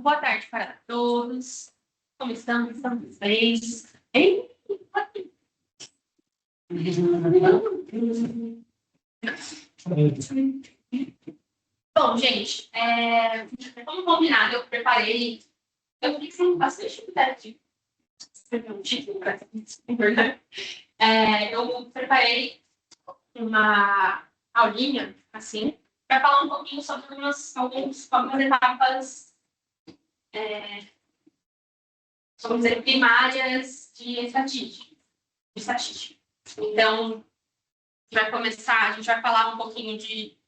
boa tarde para todos. Como estamos? Estamos bem? Hein? Bom, gente, como combinado, eu preparei. Eu fiz bastante atividade. Escrever um título para eu preparei uma aulinha, assim, para falar um pouquinho sobre algumas etapas, vamos dizer, primárias de estatística. Então, a gente vai falar um pouquinho de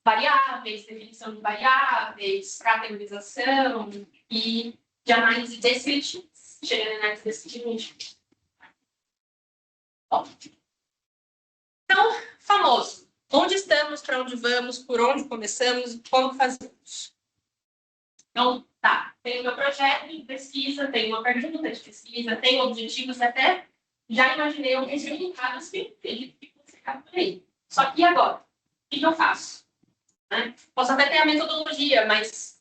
variáveis, definição de variáveis, categorização e de análise descritiva. Chegando em análise descritiva. Bom, então, famoso. Onde estamos, para onde vamos, por onde começamos e como fazemos. Então, tá, tem o meu projeto de pesquisa, tem uma pergunta de pesquisa, tem objetivos, até já imaginei alguns resultados que ele fica por aí. Só que e agora? O que eu faço? Posso até ter a metodologia, mas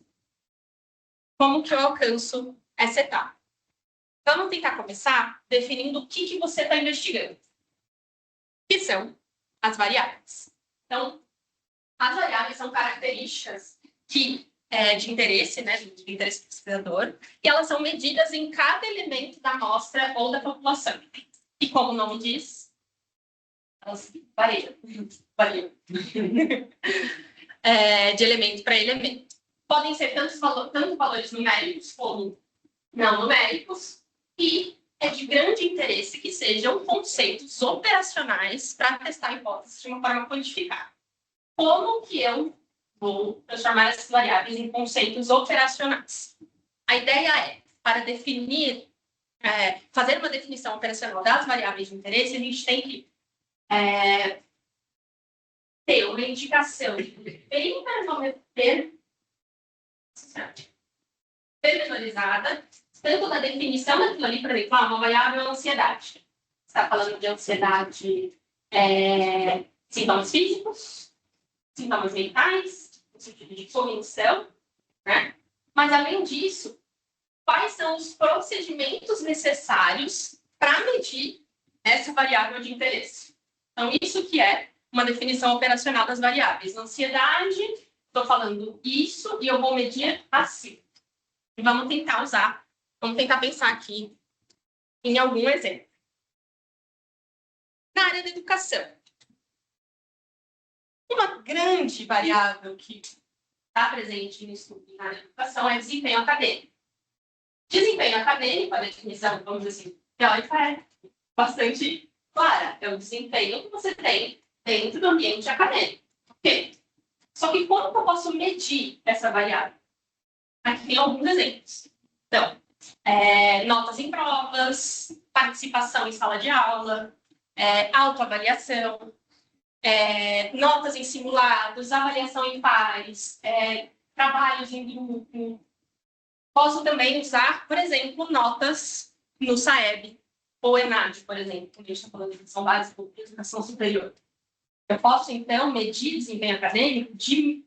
como que eu alcanço essa etapa? Então, vamos tentar começar definindo o que você está investigando. Que são as variáveis. Então, as variáveis são características de interesse, né, de interesse do pesquisador, e elas são medidas em cada elemento da amostra ou da população. E como o nome diz, elas variam. De elemento para elemento. Podem ser tanto valores numéricos como não numéricos, e é de grande interesse que sejam conceitos operacionais para testar hipóteses de uma forma quantificada. Como que eu vou transformar essas variáveis em conceitos operacionais? A ideia é, para definir, fazer uma definição operacional das variáveis de interesse, a gente tem que ter uma indicação pormenorizada, tanto da definição daquilo ali, por exemplo, uma variável é ansiedade. Você está falando de ansiedade, sintomas físicos, sintomas mentais, no sentido de cognição, né? Mas, além disso, quais são os procedimentos necessários para medir essa variável de interesse? Então, isso que é uma definição operacional das variáveis. Ansiedade, estou falando isso e eu vou medir assim. E vamos tentar pensar aqui em algum exemplo. Na área da educação, uma grande variável que está presente no estudo na área da educação é desempenho acadêmico. Desempenho acadêmico, a definição, vamos dizer assim, teórica é bastante clara. É o desempenho que você tem dentro do ambiente acadêmico. Ok? Só que como que eu posso medir essa variável? Aqui tem alguns exemplos. Então, notas em provas, participação em sala de aula, autoavaliação, notas em simulados, avaliação em pares, trabalhos em grupo. Posso também usar, por exemplo, notas no SAEB ou ENAD, por exemplo, quando a gente está falando de educação básica ou educação superior. Eu posso, então, medir desempenho acadêmico de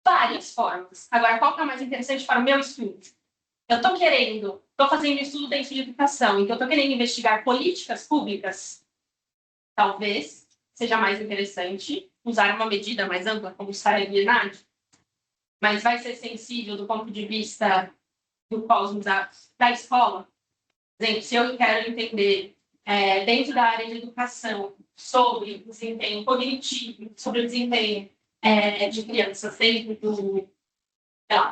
várias formas. Agora, qual que é mais interessante para o meu estudo? Eu estou fazendo estudo dentro de educação, então estou querendo investigar políticas públicas. Talvez seja mais interessante usar uma medida mais ampla, como o SAEB e ENAD, mas vai ser sensível do ponto de vista do cosmos da escola. Por exemplo, se eu quero entender dentro da área de educação sobre o desempenho cognitivo, sobre o desempenho de crianças dentro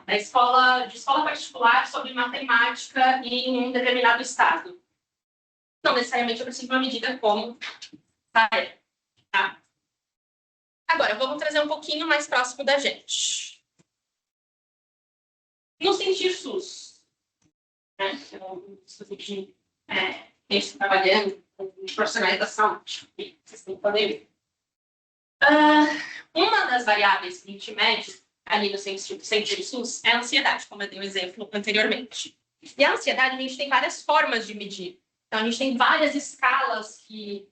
da escola particular sobre matemática em um determinado estado. Não necessariamente eu preciso de uma medida como SAEB. Tá? Agora, vamos trazer um pouquinho mais próximo da gente. No sentir SUS, né? Eu estou trabalhando com profissionais da saúde. Vocês têm que poder. Uma das variáveis que a gente mede ali no sentir SUS é a ansiedade, como eu dei um exemplo anteriormente. E a ansiedade, a gente tem várias formas de medir. Então, a gente tem várias escalas que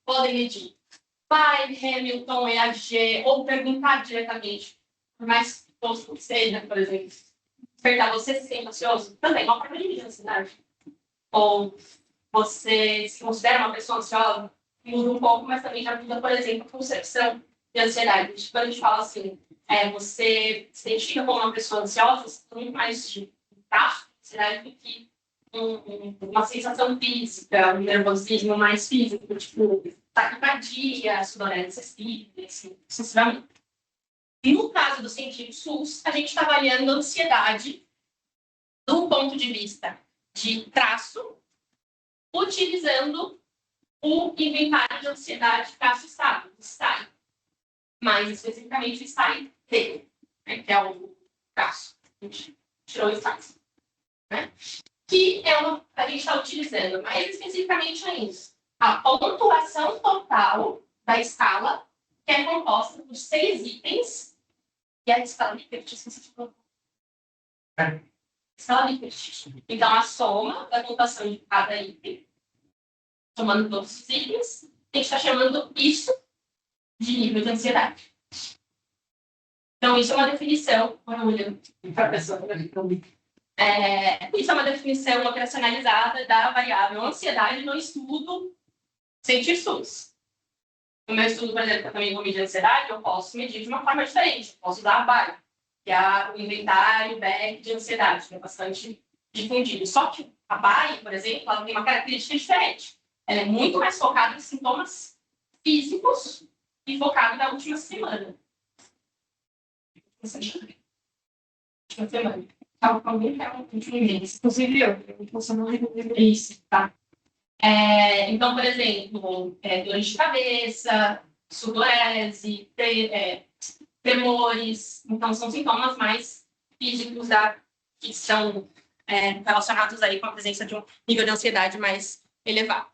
podem medir. Hamilton, EAG, ou perguntar diretamente por mais tosco que seja, por exemplo, despertar você se sente ansioso, também é uma forma de medir ansiedade. Ou você se considera uma pessoa ansiosa, muda um pouco, mas também já muda, por exemplo, a concepção de ansiedade. Quando a gente fala assim, você se identifica como uma pessoa ansiosa, você tem muito mais de traço de ansiedade do que uma sensação física, um nervosismo mais físico, tipo taquicardia, sudorese excessiva, assim, sucessivamente. No caso do científico SUS, a gente está avaliando a ansiedade do ponto de vista de traço, utilizando o inventário de ansiedade traço-estado, o STAI. Mais especificamente o STAI-T, né, que é o traço. A gente tirou o STAI. Né? Que a gente está utilizando, mais especificamente ainda, a pontuação total da escala, que é composta por 6 itens, e a escala Likert, escala Likert. Então, a soma da pontuação de cada item, somando todos os itens, a gente está chamando isso de nível de ansiedade. Então, isso é uma definição. Isso é uma definição operacionalizada da variável ansiedade no estudo CENTIR-SUS. No meu estudo, por exemplo, que eu também vou medir a ansiedade, eu posso medir de uma forma diferente. Eu posso usar a BAI, que é o inventário BEC de ansiedade, que é bastante difundido. Só que a BAI, por exemplo, ela tem uma característica diferente. Ela é muito mais focada em sintomas físicos e focada na última semana. Última semana. Alguém quer um inclusive eu não isso, tá? Então, por exemplo, dor de cabeça, sudorese, tremores. Então, são sintomas mais físicos que são relacionados aí com a presença de um nível de ansiedade mais elevado.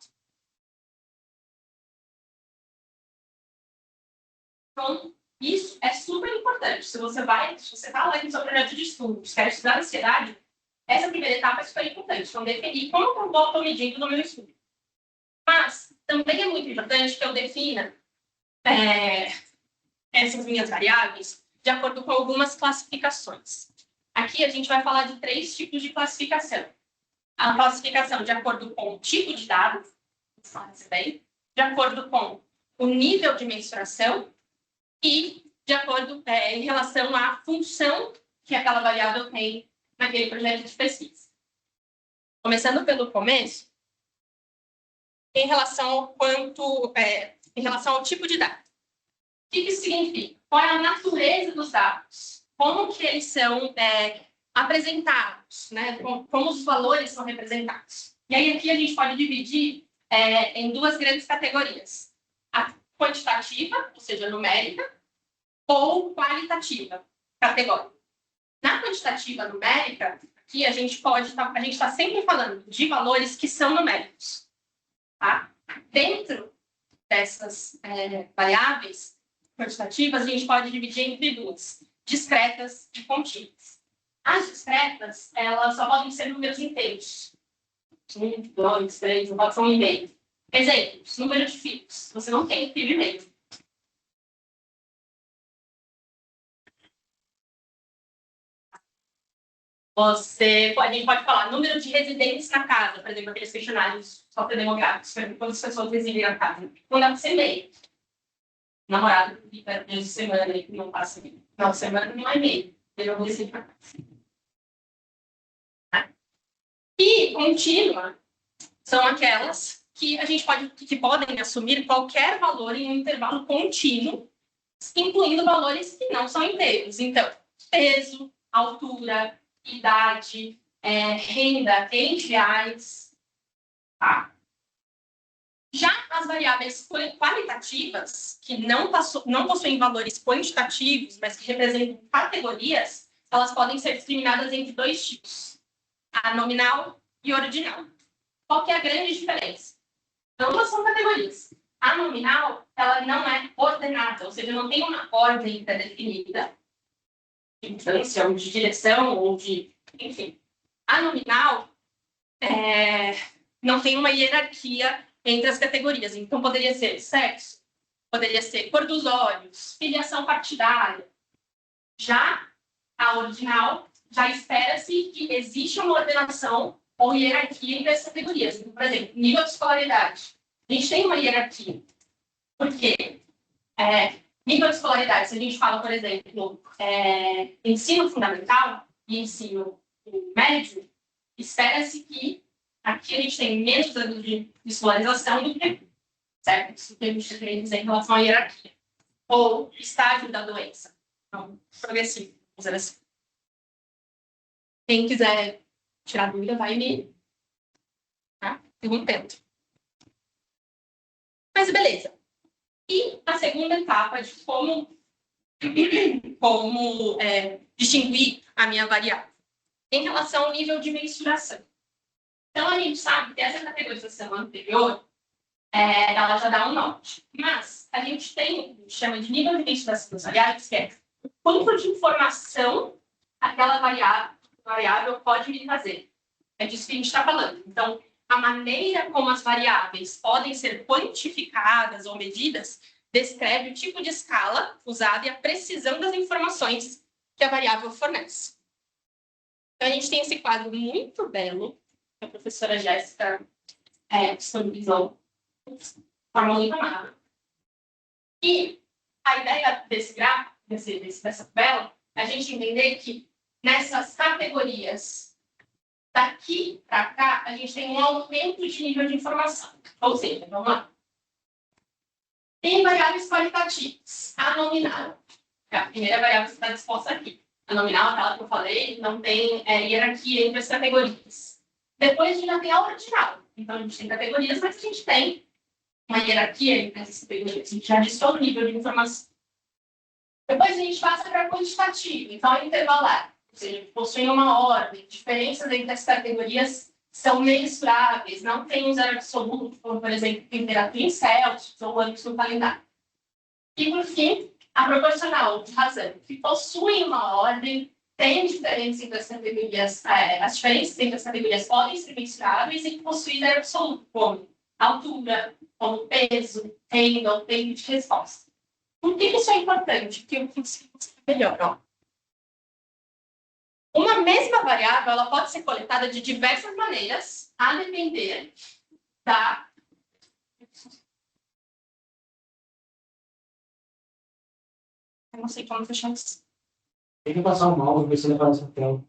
Então, isso é super importante. Se você está lá no seu projeto de estudo, quer estudar ansiedade, essa primeira etapa é super importante. Então, definir como eu estou medindo no meu estudo. Mas também é muito importante que eu defina essas minhas variáveis de acordo com algumas classificações. Aqui a gente vai falar de 3 tipos de classificação. A classificação de acordo com o tipo de dado, de acordo com o nível de mensuração e de acordo em relação à função que aquela variável tem naquele projeto de pesquisa. Começando pelo começo, em relação ao tipo de dado. O que isso significa? Qual é a natureza dos dados? Como que eles são apresentados? Né? Como os valores são representados? E aí aqui a gente pode dividir em 2 grandes categorias. A quantitativa, ou seja, numérica, ou qualitativa, categórica. Na quantitativa numérica, aqui a gente está sempre falando de valores que são numéricos. Tá? Dentro dessas variáveis quantitativas, a gente pode dividir entre 2, discretas e contínuas. As discretas, elas só podem ser números inteiros. 1, 2, 3, não pode ser 1,5. Exemplos, número de filhos. Você não tem filho e meio. A gente pode falar número de residentes na casa, por exemplo, aqueles questionários sociodemográficos, quantas pessoas residem na casa. Não dá para ser meio. Namorado que fica dias de semana e não passa meio. Final de semana não é meio. Eu vou decidir para casa. E contínua são aquelas que a gente que podem assumir qualquer valor em um intervalo contínuo, incluindo valores que não são inteiros. Então, peso, altura, idade, renda em reais. Tá? Já as variáveis qualitativas, que não possuem valores quantitativos, mas que representam categorias, elas podem ser discriminadas entre 2 tipos, a nominal e ordinal. Qual que é a grande diferença? Ambas são categorias. A nominal, ela não é ordenada, ou seja, não tem uma ordem pré-definida, de instância, ou de direção, ou de... Enfim. A nominal não tem uma hierarquia entre as categorias. Então, poderia ser sexo, poderia ser cor dos olhos, filiação partidária. Já a ordinal, já espera-se que existe uma ordenação ou hierarquia entre as categorias. Então, por exemplo, nível de escolaridade. A gente tem uma hierarquia. Por quê? Nível de escolaridade, se a gente fala, por exemplo, ensino fundamental e ensino médio, espera-se que aqui a gente tem menos anos de escolarização do que, certo? Isso que a gente quer dizer em relação à hierarquia. Ou estágio da doença. Então, progressivo, vamos dizer assim. Quem quiser tirar dúvida, vai me perguntando. Mas beleza. E a segunda etapa de como distinguir a minha variável em relação ao nível de mensuração. Então, a gente sabe que essa categorização anterior, ela já dá um norte. Mas a gente tem o que a gente chama de nível de mensuração das variáveis, que é o quanto de informação aquela variável pode me trazer. É disso que a gente está falando. Então, a maneira como as variáveis podem ser quantificadas ou medidas descreve o tipo de escala usada e a precisão das informações que a variável fornece. Então, a gente tem esse quadro muito belo, que a professora Jéssica disponibilizou de forma muito amável. E a ideia desse gráfico, dessa tabela, é a gente entender que nessas categorias daqui para cá, a gente tem um aumento de nível de informação. Ou seja, vamos lá. Tem variáveis qualitativas. A nominal. A primeira variável que está disposta aqui. A nominal, aquela que eu falei, não tem hierarquia entre as categorias. Depois a gente já tem a ordinal. Então, a gente tem categorias, mas a gente tem uma hierarquia entre essas categorias. A gente já adiciona o nível de informação. Depois a gente passa para quantitativo. Então, é intervalar. Ou seja, possui uma ordem. Diferenças entre as categorias são mensuráveis. Não tem um zero absoluto, como, por exemplo, temperatura em Celsius ou anos no calendário. E, por fim, a proporcional, de razão, que possui uma ordem, tem diferenças entre as categorias, as diferenças entre as categorias podem ser mensuráveis e que possui zero absoluto, como altura, como peso, renda ou tempo de resposta. Por que isso é importante? Porque eu consigo melhor, ó. Uma mesma variável ela pode ser coletada de diversas maneiras, a depender da... Eu não sei como fechar isso. Tem que passar o mouse, ver se ele aparece na tela.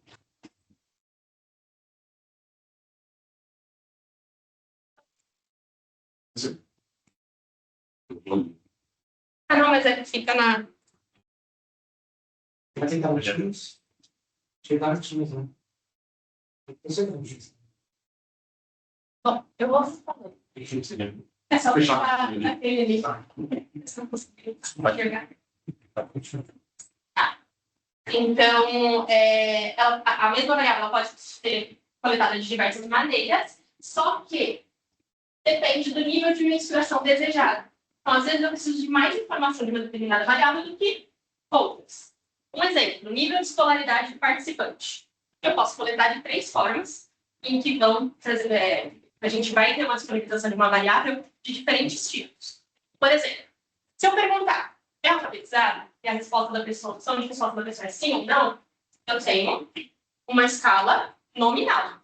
Ah, não, mas é que fica na... Vai tentar no Teams? Chegar no Teams, né? Eu sei como diz. Bom, eu vou falar. É só fechar aquele ali. Não consegui enxergar. Então, a mesma variável ela pode ser coletada de diversas maneiras, só que depende do nível de mensuração desejado. Então, às vezes, eu preciso de mais informação de uma determinada variável do que outras. Um exemplo, nível de escolaridade do participante. Eu posso coletar de 3 formas, em que vão a gente vai ter uma disponibilização de uma variável de diferentes tipos. Por exemplo, se eu perguntar, é alfabetizado? E a resposta da pessoa, a resposta da pessoa é sim ou não, eu tenho uma escala nominal.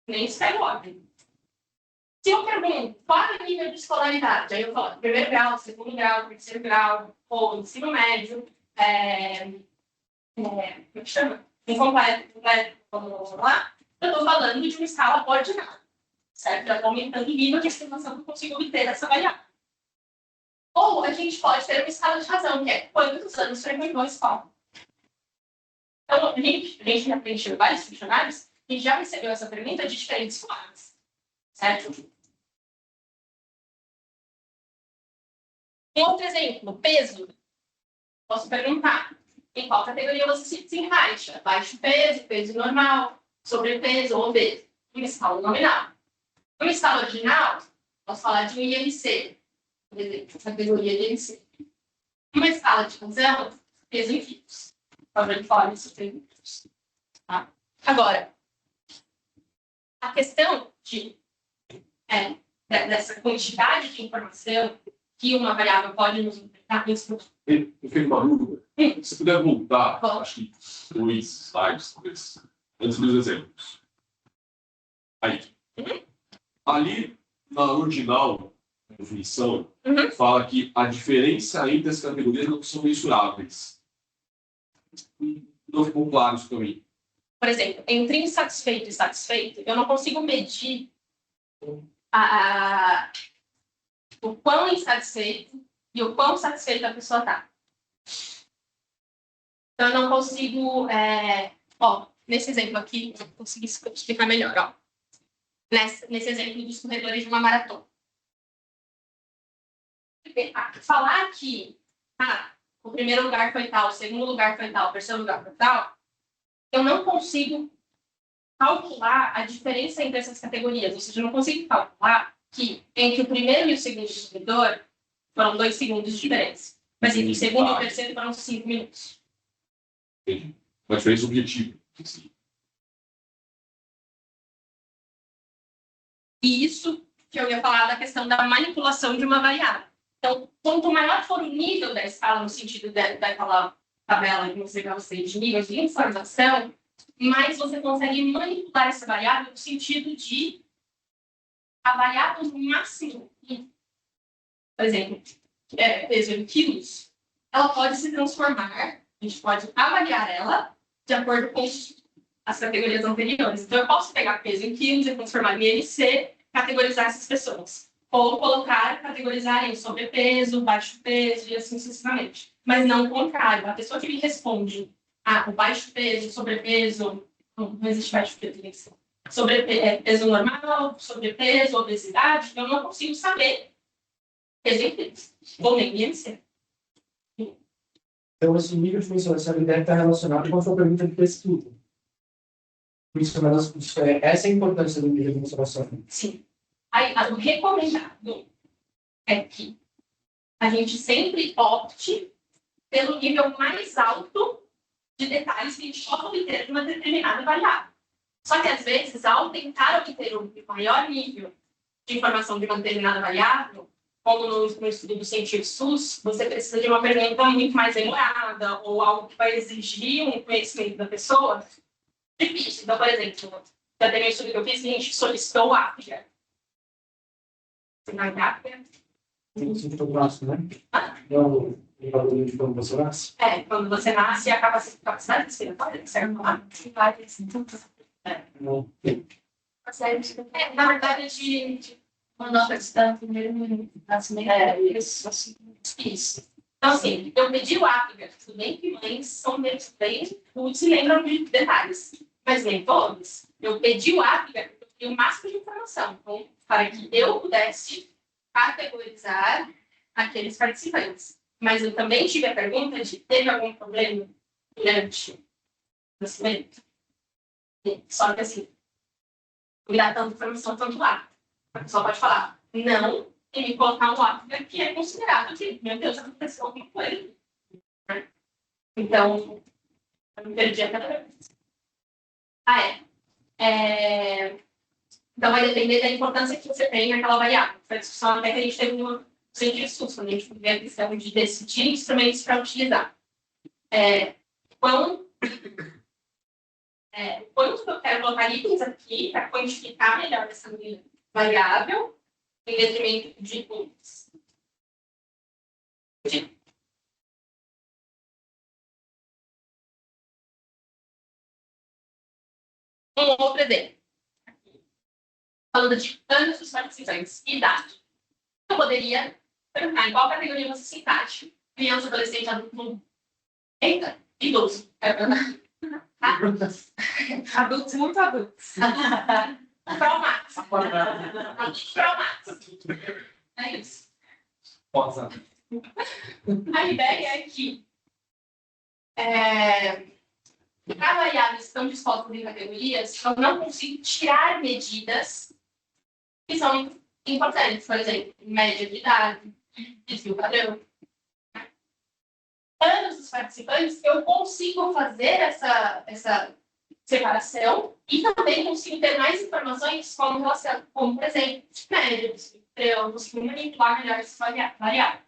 Nem escreve ordem. Se eu pergunto qual é o nível de escolaridade, aí eu falo primeiro grau, segundo grau, terceiro grau, ou ensino médio, como que chama? Incompleto, vamos lá. Eu estou falando de uma escala ordinal, certo? Já estou aumentando o nível de estimação que eu consigo obter dessa variável. Ou a gente pode ter uma escala de razão, que é quantos anos frequentou a escola. Então, a gente já preencheu vários questionários e já recebeu essa pergunta de diferentes formas, certo? Um outro exemplo, peso. Posso perguntar em qual categoria você se encaixa. Baixo peso, peso normal, sobrepeso ou obeso. Uma escala nominal. Uma escala ordinal, posso falar de um IMC, por exemplo, categoria de IMC. Uma escala de razão, peso em quilos. Conforme isso tem. Tá? Agora, a questão dessa quantidade de informação que uma variável pode nos entregar. Eu fico com a dúvida. Se puder voltar, Bom. acho que 2 slides, talvez, antes dos exemplos. Aí. Ali, na original definição, fala que a diferença entre as categorias não são mensuráveis. Não ficou claro isso para mim. Por exemplo, entre insatisfeito e satisfeito, eu não consigo medir o quão insatisfeito e o quão satisfeita a pessoa está. Então, eu não consigo... nesse exemplo aqui, eu consegui explicar melhor. Ó. Nesse exemplo dos corredores de uma maratona. Falar que o primeiro lugar foi tal, o segundo lugar foi tal, o terceiro lugar foi tal, eu não consigo calcular a diferença entre essas categorias. Ou seja, eu não consigo calcular que entre o primeiro e o segundo corredor foram 2 segundos de diferença. Mas entre o segundo e o terceiro foram 5 minutos. Entendi. Uma diferença objetiva. E isso que eu ia falar da questão da manipulação de uma variável. Então, quanto maior for o nível da escala, no sentido daquela tabela que você gostei de níveis de informação, mais você consegue manipular essa variável no sentido de a variável no máximo. Por exemplo, peso em quilos, ela pode se transformar, a gente pode avaliar ela de acordo com as categorias anteriores. Então, eu posso pegar peso em quilos e transformar em IMC, categorizar essas pessoas. Ou categorizar em sobrepeso, baixo peso e assim sucessivamente. Mas não o contrário. A pessoa que me responde o baixo peso, sobrepeso, não existe baixo peso, tem que ser. Peso normal, sobrepeso, obesidade, eu não consigo saber peso em quilos. Ou nem IMC. Então, esse nível de mensuração deve estar relacionado com a sua pergunta de pesquisa. Por isso, essa é a importância do nível de mensuração. Sim. Aí, o recomendado é que a gente sempre opte pelo nível mais alto de detalhes que a gente possa obter de uma determinada variável. Só que, às vezes, ao tentar obter um maior nível de informação de uma determinada variável, como no estudo do Científico SUS, você precisa de uma pergunta muito mais demorada ou algo que vai exigir um conhecimento da pessoa difícil. Então, por exemplo, já teve um estudo que eu fiz que a gente solicitou o África. Na África. Isso é o braço, né? É o valor de quando você nasce? Quando você nasce, a capacidade respiratória que serve lá. Não. Na verdade, uma nota de estar no primeiro nascimento. Isso. Então, assim, eu pedi o África. Tudo bem que mães são bem se lembram de detalhes, mas nem todos. Eu pedi o África e o máximo de informação, então, para que eu pudesse categorizar aqueles participantes. Mas eu também tive a pergunta de teve algum problema durante o nascimento? Só que assim, me dá tanta informação tanto lá. A pessoa pode falar não e me colocar um África que é considerado que, meu Deus, aconteceu alguma coisa. Então, eu me perdi a cada vez. Então, vai depender da importância que você tem naquela variável. Foi a discussão até que a gente teve no Científico SUS, quando a gente teve a questão de decidir instrumentos para utilizar. Quanto que eu quero colocar itens aqui para quantificar melhor essa minha variável em detrimento de itens. Um outro exemplo. Falando de anos dos participantes e idade. Eu poderia perguntar em qual categoria você se encaixa. Criança, adolescente, adulto, idoso. Adultos, muito adultos. Traumados. Adultos traumados. É isso. A ideia é que para variáveis que estão dispostas em categorias, eu não consigo tirar medidas que são importantes. Por exemplo, média de idade, desvio padrão. Anos dos participantes, eu consigo fazer essa separação e também consigo ter mais informações como, por exemplo, média, desvio padrão, eu consigo manipular melhor essa variável.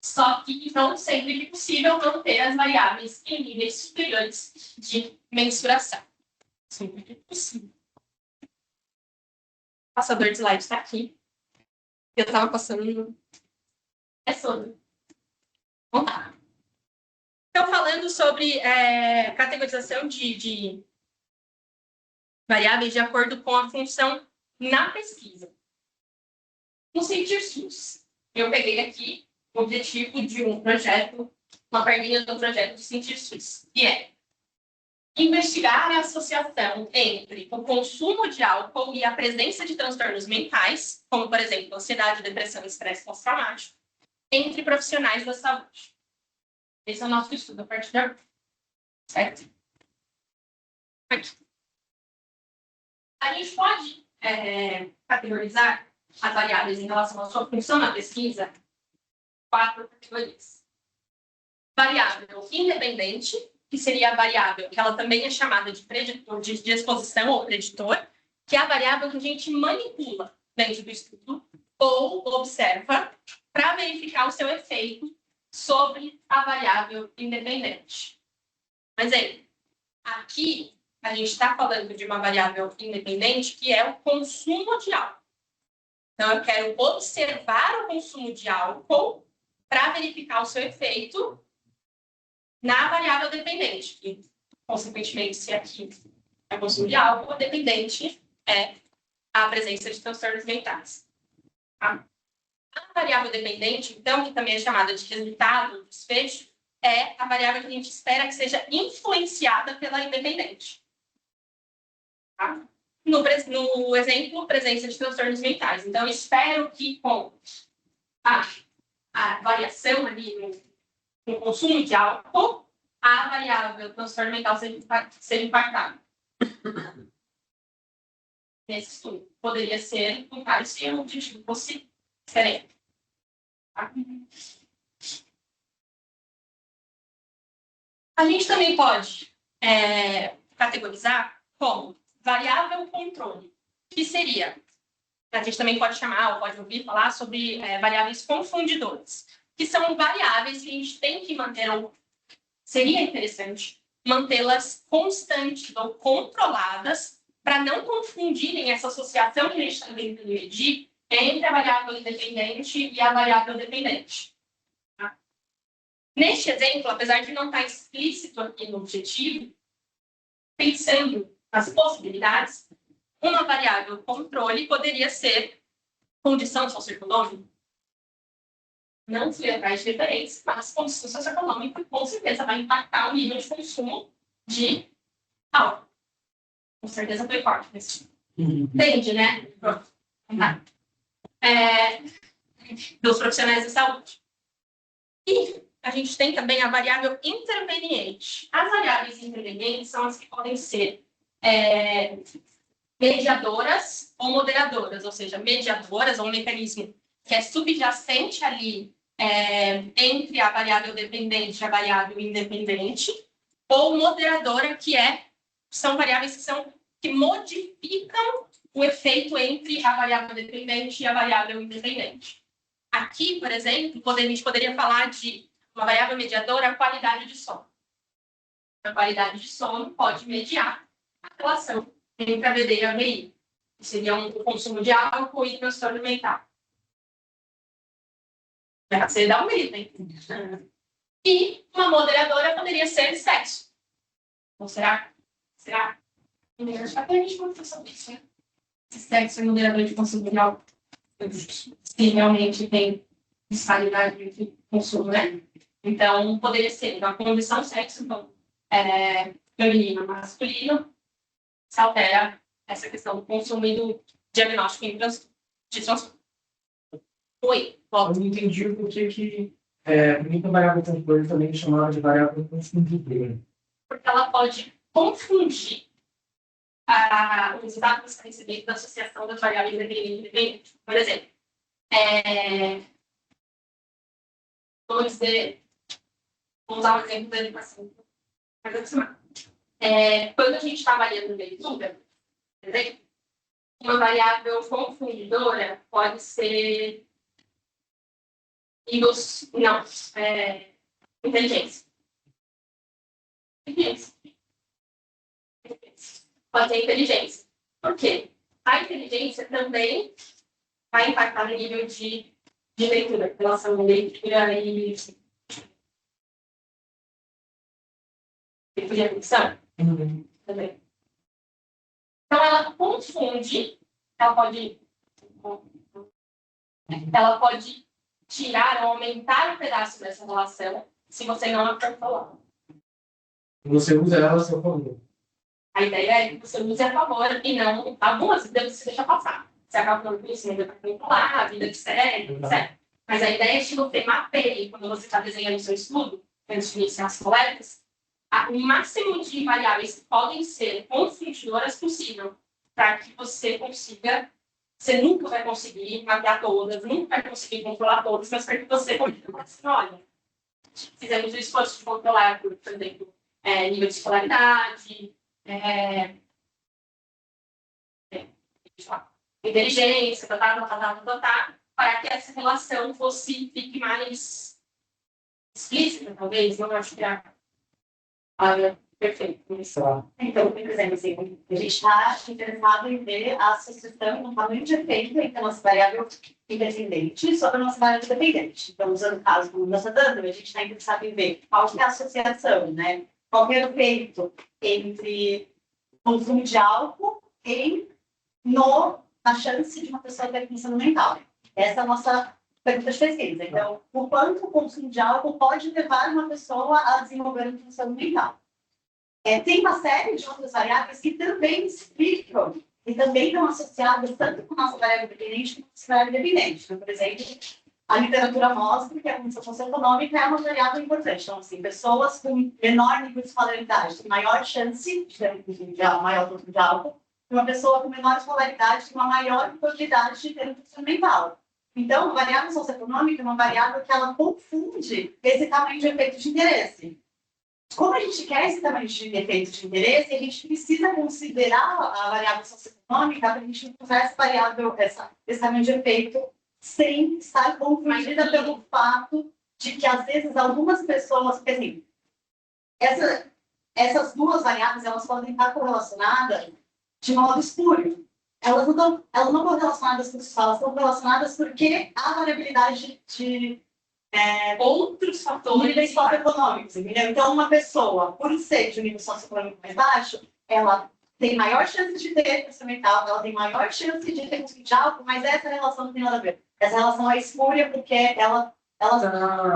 Só que não sempre é possível manter as variáveis em níveis superiores de mensuração. Sempre que possível. O passador de slide está aqui. Eu estava passando. É sobre. Vamos lá. Então, falando sobre categorização de variáveis de acordo com a função na pesquisa. No CINTIR-SUS, eu peguei aqui o objetivo de um projeto, uma perninha do projeto do CINTIR-SUS, que é investigar a associação entre o consumo de álcool e a presença de transtornos mentais, como, por exemplo, ansiedade, depressão e estresse pós-traumático, entre profissionais da saúde. Esse é o nosso estudo a partir de agora. Certo? Aqui. A gente pode categorizar as variáveis em relação à sua função na pesquisa, 4 categorias. Variável independente, que seria a variável que ela também é chamada de preditor, de exposição ou preditor, que é a variável que a gente manipula dentro do estudo ou observa para verificar o seu efeito sobre a variável independente. Mas aí, aqui a gente está falando de uma variável independente que é o consumo de álcool. Então, eu quero observar o consumo de álcool para verificar o seu efeito na variável dependente, que, consequentemente, se aqui é o consumo de álcool, a dependente é a presença de transtornos mentais. Tá? A variável dependente, então, que também é chamada de resultado, desfecho, é a variável que a gente espera que seja influenciada pela independente. Tá? No exemplo, presença de transtornos mentais. Então, eu espero que com a variação ali no consumo de álcool, a variável transtorno mental seja impactada. Nesse estudo. Poderia ser um caso se o objetivo fosse diferente. Tá? A gente também pode categorizar como variável controle, que seria, a gente também pode chamar, ou pode ouvir falar sobre variáveis confundidoras, que são variáveis que a gente tem que manter, ou seria interessante mantê-las constantes ou controladas para não confundirem essa associação que a gente está tentando medir entre a variável independente e a variável dependente. Tá? Neste exemplo, apesar de não estar explícito aqui no objetivo, pensando nas possibilidades, uma variável controle poderia ser condição socioeconômica. Não fui atrás de referência, mas condição socioeconômica com certeza vai impactar o nível de consumo de álcool. Com certeza foi forte nesse tipo. Entende, né? Pronto. Dos profissionais da saúde. E a gente tem também a variável interveniente. As variáveis intervenientes são as que podem ser mediadoras ou moderadoras, ou seja, mediadoras, um mecanismo que é subjacente ali entre a variável dependente e a variável independente, ou moderadora, que são variáveis que modificam o efeito entre a variável dependente e a variável independente. Aqui, por exemplo, a gente poderia falar de uma variável mediadora, a qualidade de sono. A qualidade de sono pode mediar a relação entre a BD e a VI, que seria o consumo de álcool e transtorno mental. Você dá um grito, hein? E uma moderadora poderia ser sexo. Ou será? Será? Até a gente pode saber isso, né? Se sexo é moderador de consumo de álcool. Se realmente tem disparidade de consumo, né? Então, poderia ser uma condição sexo, então, feminino, masculino, se altera essa questão do consumo e do diagnóstico de transtorno. Oi, volta. Eu não entendi o porquê que muita variável controle também é chamada de variável confundidora. Porque ela pode confundir o resultado que você está recebendo da associação das variáveis independentes. Por exemplo, vamos usar o exemplo da educação. Quando a gente está avaliando leitura, por exemplo, uma variável confundidora pode ser e os... Não, inteligência. Pode ser inteligência. Por quê? A inteligência também vai impactar no nível de leitura, relação de leitura e de atenção. Também. Então, ela confunde, ela pode tirar ou aumentar um pedaço dessa relação se você não a controlar. Você usa ela a seu favor. A ideia é que você use a favor e não algumas vezes você deixa passar. Você acaba falando com isso, para controlar a vida que segue, etc. Mas a ideia é que você mapeie, quando você está desenhando o seu estudo, antes de iniciar as coletas, o máximo de variáveis que podem ser confundidoras possível, para que você consiga. Você nunca vai conseguir mapear todas, nunca vai conseguir controlar todas, mas para que você consiga assim, olha, fizemos o esforço de controlar, por exemplo, nível de escolaridade, inteligência, para que essa relação fique mais explícita, talvez, não acho que perfeito. Então, por exemplo, assim, a gente está interessado em ver a associação no tamanho de efeito entre a nossa variável independente sobre a nossa variável dependente. Então, usando o caso do nosso dano, a gente está interessado em ver qual é a associação, né? Qual é o efeito entre consumo de álcool na chance de uma pessoa ter transtorno mental. Essa é a nossa pergunta de pesquisa. Então, o quanto o consumo de álcool pode levar uma pessoa a desenvolver um transtorno mental. Tem uma série de outras variáveis que também explicam e também estão associadas tanto com a nossa variável dependente quanto com a nossa variável dependente. Então, por exemplo, a literatura mostra que a condição socioeconômica é uma variável importante. Então, assim, pessoas com menor nível de escolaridade têm maior chance de ter um maior consumo de álcool, e uma pessoa com menor escolaridade tem uma maior probabilidade de ter um transtorno mental. Então, a variável socioeconômica é uma variável que ela confunde esse tamanho de efeito de interesse. Como a gente quer esse tamanho de efeito de interesse, a gente precisa considerar a variável socioeconômica para a gente não usar essa variável, esse tamanho de efeito, sem estar confundida pelo fato de que, às vezes, algumas pessoas... Porque, assim, essas duas variáveis, elas podem estar correlacionadas de modo espúrio. Elas não estão correlacionadas por si, elas estão correlacionadas porque há variabilidade de outros fatores. Níveis socioeconômicos, entendeu? Então, uma pessoa, por ser de um nível socioeconômico mais baixo, ela tem maior chance de ter transtorno mental, ela tem maior chance de ter consumo de álcool, mas essa relação não tem nada a ver. Essa relação é espúria porque ela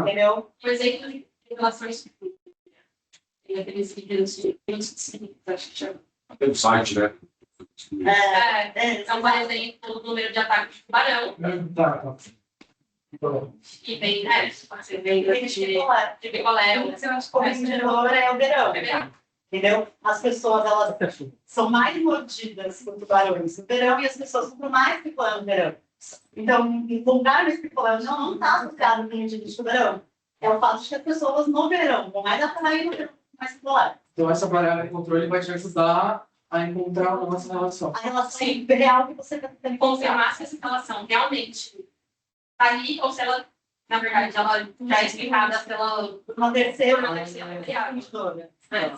entendeu? Por exemplo, em relações tem aqueles vídeos de Tem um site, né? Então, por exemplo, o número de ataques de tubarão. E vem, você vem de picolé. O indicador é o verão. Entendeu? As pessoas, elas são mais mordidas por tubarões no verão e as pessoas compram mais picolé no verão. Então, comprar esse picolé não está associado com o indígena de tubarão. É o fato de que as pessoas no verão vão mais atrair no verão mais picolé. Então, essa variável de controle vai te ajudar a encontrar uma nossa relação. A relação real que você está tentando confirmar se essa relação realmente está ali ou se ela, na verdade, ela já é explicada pela uma terceira variável.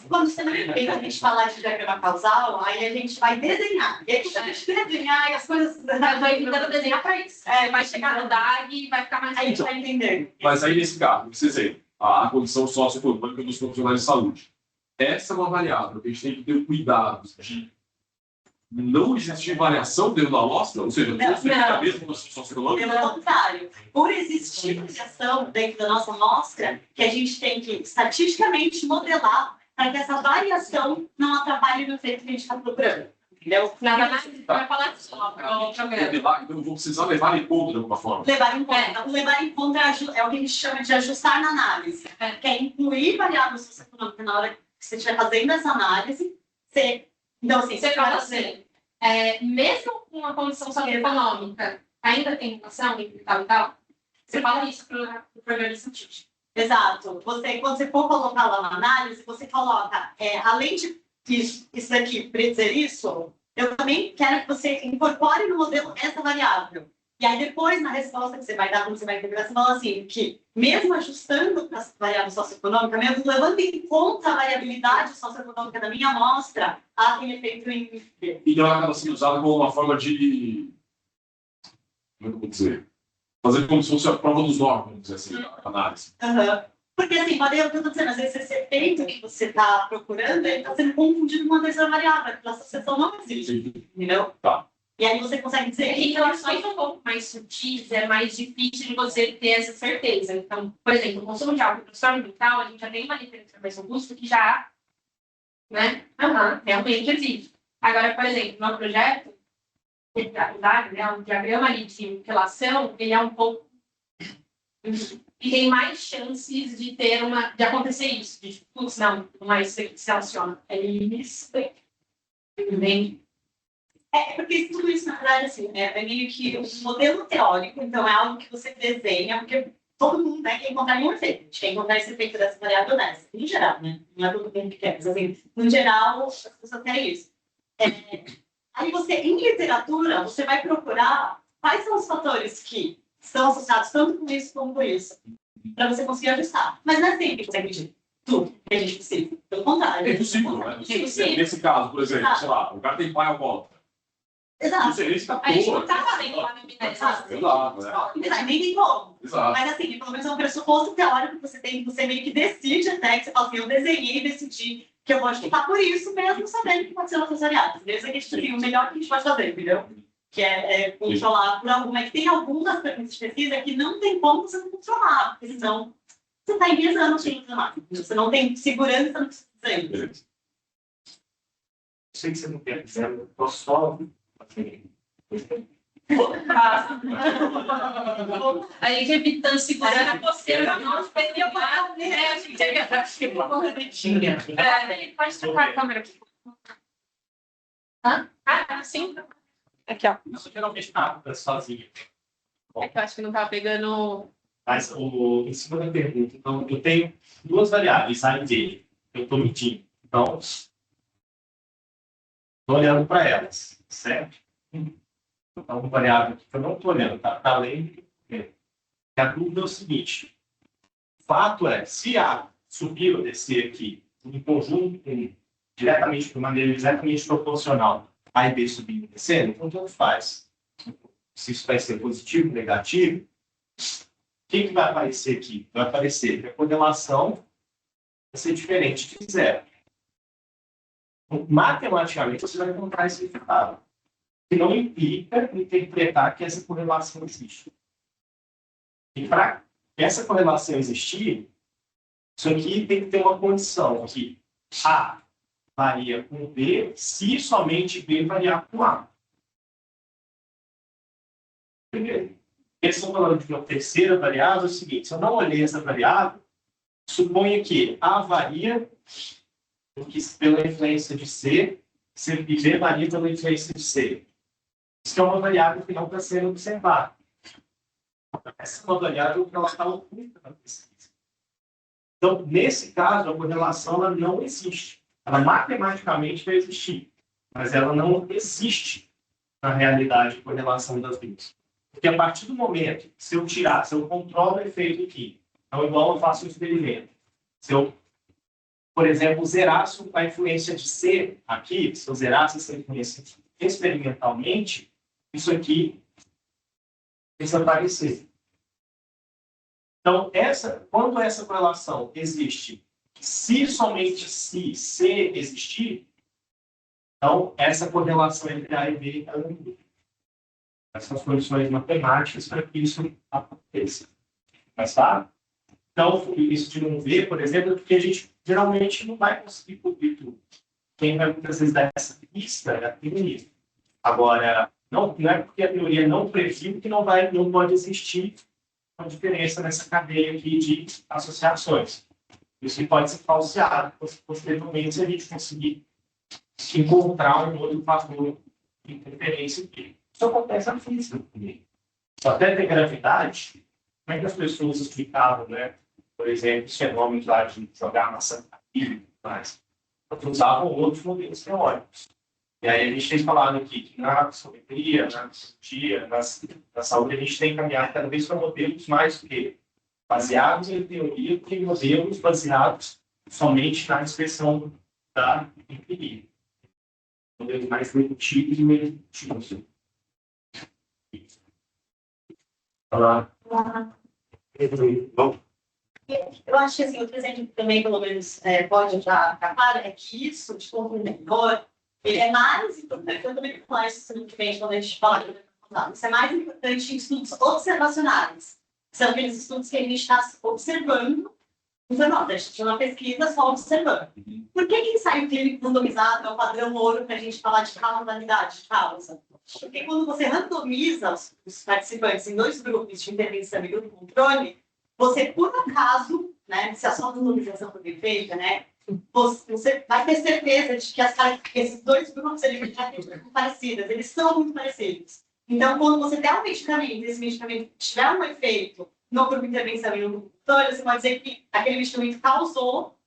Quando você a gente falar de diagrama causal, aí a gente vai desenhar. E aí, quando a gente desenhar, e as coisas... Vai tentando desenhar para isso. Vai chegar no DAG e vai ficar mais... Aí a gente vai entender. Mas aí, nesse caso, nesse exemplo, a condição socioeconômica dos profissionais de saúde. Essa é uma variável que a gente tem que ter o cuidado de não existir variação dentro da amostra, ou seja, todos têm a mesma condição socioeconômica. Pelo contrário, por existir variação dentro da nossa amostra, que a gente tem que estatisticamente modelar para que essa variação não atrapalhe no efeito que a gente está procurando. Entendeu? Nada mais para falar só para o programa. Então, eu vou precisar levar em conta de alguma forma. Levar em conta. Levar em conta é o que a gente chama de ajustar na análise. Que é incluir variável socioeconômica na hora que você estiver fazendo essa análise. Então, assim, você vai fazer. Mesmo com a condição socioeconômica, ainda tem relação e tal. Você fala isso para o programa de estatística. Exato. Quando você for colocar lá na análise, você coloca, além de isso aqui predizer isso, eu também quero que você incorpore no modelo essa variável. E aí, depois, na resposta que você vai dar, quando você vai integrar, você fala assim, que mesmo ajustando para a variável socioeconômica, mesmo levando em conta a variabilidade socioeconômica da minha amostra, ela tem efeito em... Então, ela acaba sendo usada como uma forma de... Como é que eu vou dizer? Fazer como se fosse a prova dos nove, vamos dizer assim, a análise. Porque, assim, pode eu estou dizendo, às vezes esse efeito que você está procurando, ele está sendo confundido com uma terceira variável, aquela associação não existe, entendeu? Tá. E aí você consegue dizer Em relações um pouco mais sutis, é mais difícil de você ter essa certeza. Então, por exemplo, o consumo de álcool e produção ambiental, a gente já tem uma literatura mais robusta que já, né, realmente existe. Agora, por exemplo, no meu projeto, o diagrama ali de relação, ele é um pouco... E tem mais chances de de acontecer isso. De, putz, não mais se relaciona. Eles... Bem... porque tudo isso, na verdade, assim, é meio que um modelo teórico, então é algo que você desenha, porque todo mundo, né, quer encontrar um efeito. A gente quer encontrar esse efeito dessa variável nessa. Em geral, né? Não é todo mundo que quer, mas assim, no geral, as pessoas querem isso. Aí você, em literatura, você vai procurar quais são os fatores que estão associados tanto com isso como com isso, para você conseguir ajustar. Mas não é sempre que você consegue tudo que a gente precisa. Pelo contrário. É possível, né? Nesse caso, por exemplo, sei lá, o cara tem pai alcoólatra. Exato. Não sei nem se tá A gente não boa. está fazendo lá no Exato, né? Exato, nem tem como. Exato. Mas assim, pelo menos é um pressuposto teórico que você tem, que você meio que decide até, que você fala assim, eu desenhei e decidi que eu vou ajustar por isso, mesmo sabendo que pode ser outras variáveis. Mesmo que a gente tem o melhor que a gente pode fazer, entendeu? Que é controlar por alguma. É que tem algumas perguntas de pesquisa que não tem como você não controlar, porque senão você está enviesando o time da máquina. Você não tem segurança no que você está dizendo. Sei que você não quer dizer, eu posso só... A gente evitando segurar a postura, não perdeu a a gente pode trocar a câmera aqui. Sim. Aqui, ó. Isso geralmente tá sozinho. É que eu acho que não tá pegando. Mas em cima da pergunta, então, eu tenho duas variáveis, A e B, eu estou medindo. Então, estou olhando para elas, certo? Então, uma variável que eu não estou olhando, está além do que a dúvida é o seguinte: o fato é, se A subir ou descer aqui, em conjunto, diretamente, de maneira diretamente proporcional, A e B subindo e descendo, então tanto faz. Se isso vai ser positivo ou negativo, o que vai aparecer aqui? Vai aparecer que a correlação vai ser diferente de zero. Matematicamente, você vai encontrar esse resultado, que não implica interpretar que essa correlação existe. E para essa correlação existir, isso aqui tem que ter uma condição que A varia com B se somente B variar com A. Primeiro, eles estão falando de uma terceira variável, é o seguinte: se eu não olhei essa variável, suponha que A varia pela influência de C, e B varia pela influência de C. Isso é uma variável que não está sendo observada. Essa é uma variável que ela está oculta na pesquisa. Então, nesse caso, a correlação ela não existe. Ela matematicamente vai existir, mas ela não existe na realidade a correlação das duas. Porque a partir do momento, se eu controlo o efeito aqui, então igual eu faço um experimento. Se eu, por exemplo, zerasse a influência de C aqui, se eu zerasse essa influência experimentalmente, isso aqui desaparecer. Então, quando essa correlação existe, se somente se C existir, então essa correlação entre A e B é nula. Essas condições matemáticas para que isso aconteça. Mas tá? Então, isso de não ver, por exemplo, é porque a gente geralmente não vai conseguir cobrir tudo. Quem vai muitas vezes dar essa pista é a teoria. Agora, não é porque a teoria não previu que não pode existir uma diferença nessa cadeia aqui de associações. Isso pode ser falseado, posteriormente, se a gente conseguir encontrar um outro fator de interferência aqui. Isso acontece na física também. Até ter gravidade, como é que as pessoas explicavam, né? Por exemplo, os fenômenos lá de jogar maçã na pilha e tudo mais. Eles usavam outros modelos teóricos. E aí a gente tem falado aqui que na psicometria, na psicologia, na saúde, a gente tem caminhado cada vez para modelos mais baseados em teoria do que modelos baseados somente na inspeção da empiria. Modelos mais dedutivos e menos dedutivos. Bom, Eu acho que assim, outro exemplo que também, pelo menos, pode já ficar claro, é que isso de consumidor, ele é mais importante, eu também vou falar isso simplesmente quando a gente fala de isso é mais importante em estudos observacionais. São aqueles estudos que a gente está observando, não, a gente uma pesquisa só observando. Por que ensaio clínico randomizado é o padrão ouro para a gente falar de causalidade de causa? Porque quando você randomiza os participantes em 2 grupos de intervenção e grupo controle, você, por acaso, né, se a sua randomização for bem feita, né, você vai ter certeza de que esses 2 grupos eles são parecidos, eles são muito parecidos. Então, quando você der um medicamento, e esse medicamento tiver um efeito no grupo de intervenção e no grupo controle, você pode dizer que aquele medicamento causou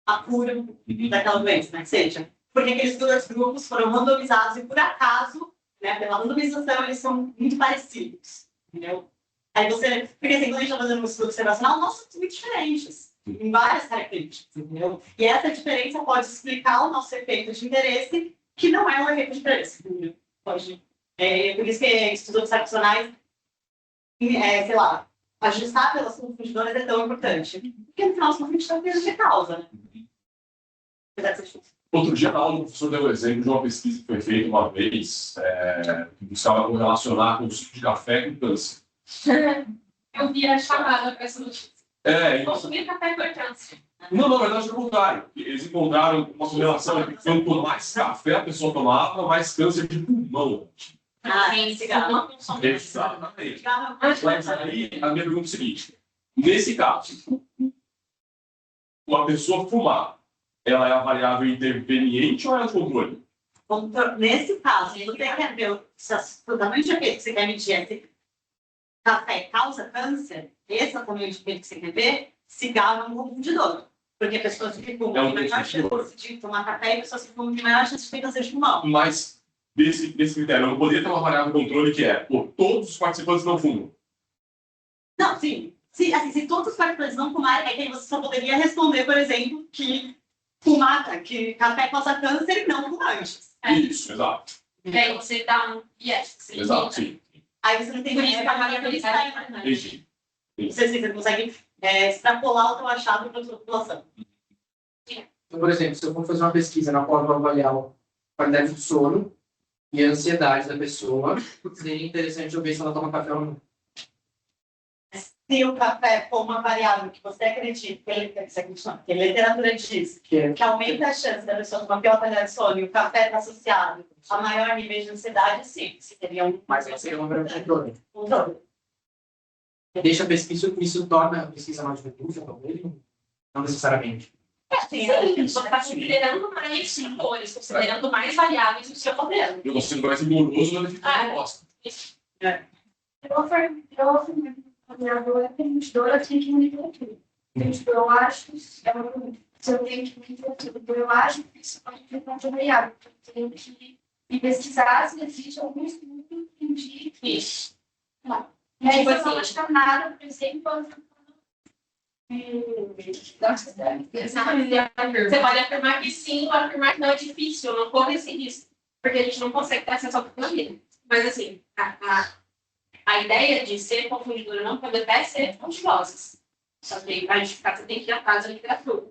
a cura daquela doença, né, que seja. Porque aqueles 2 grupos foram randomizados e, por acaso, né, pela randomização, eles são muito parecidos, entendeu? Aí você, porque assim, quando a gente está fazendo um estudo observacional, nós somos muito diferentes, em várias características, entendeu? E essa diferença pode explicar o nosso efeito de interesse, que não é um efeito de interesse, entendeu? Pode. Por isso que estudos observacionais, sei lá, ajustar pelas confundidoras é tão importante. Porque no final, as confundidoras têm de causa, né? Apesar de ser difícil. Outro dia, na aula, o professor deu o exemplo de uma pesquisa que foi feita uma vez, que buscava correlacionar consumo de café com câncer. Eu vi a chamada para essa notícia. Consumir café com câncer. Não, na verdade, é o contrário. Eles encontraram uma correlação entre quanto mais café a pessoa tomava, mais câncer de pulmão. Cigarro. Não consome. Exatamente. Mas aí, a minha pergunta é o seguinte. Nesse caso, a pessoa fumar, ela é a variável interveniente ou é o controle? Nesse caso, você quer ver o tamanho de efeito que você quer medir é se café causa câncer, esse é o tamanho de efeito que você quer ver, cigarro é um confundidor. Porque pessoas que fumam têm maior chance de tomar café e pessoas que fumam têm maior chance de ter câncer de pulmão. Mas, desse critério, não poderia ter uma variável controle que é, todos os participantes não fumam. Não, sim. Se todos os participantes não fumarem, é que aí você só poderia responder, por exemplo, que que café causa câncer e não fumantes. Isso, exato. E aí você dá um yes. Exato, sim. Aí você não tem Por isso que a variabilidade, né? Entendi. Você consegue extrapolar o teu achado para a sua população. Então, por exemplo, se eu for fazer uma pesquisa na qual eu vou avaliar a qualidade do sono e a ansiedade da pessoa, seria interessante eu ver se ela toma café ou não. Se o café for uma variável que você acredita, que a literatura diz que aumenta a chance da pessoa tomar pior qualidade de sono e o café está associado a maior nível de ansiedade, sim. Seria Mas não seria uma variável controle. controle. Deixa a pesquisa, isso torna a pesquisa mais difusa, talvez? Não necessariamente. Sim, você está considerando mais fatores, considerando mais variáveis no seu modelo. Eu consigo mais rigoroso na definição da proposta. A minha avó é permitidora, eu tenho que monitorar tudo. Eu acho que se eu tenho que monitorar tudo, eu acho que isso pode ter uma variável. Eu tenho que pesquisar se existe algum estudo que indique isso. E aí, se eu não achar nada, por exemplo, Você pode afirmar que sim, pode afirmar que não, é difícil, não corre esse risco, porque a gente não consegue ter acesso à tecnologia. Mas, assim, a ideia de ser confundidora não pode até ser fundiosas. Só que para justificar, você tem que ir atrás da literatura.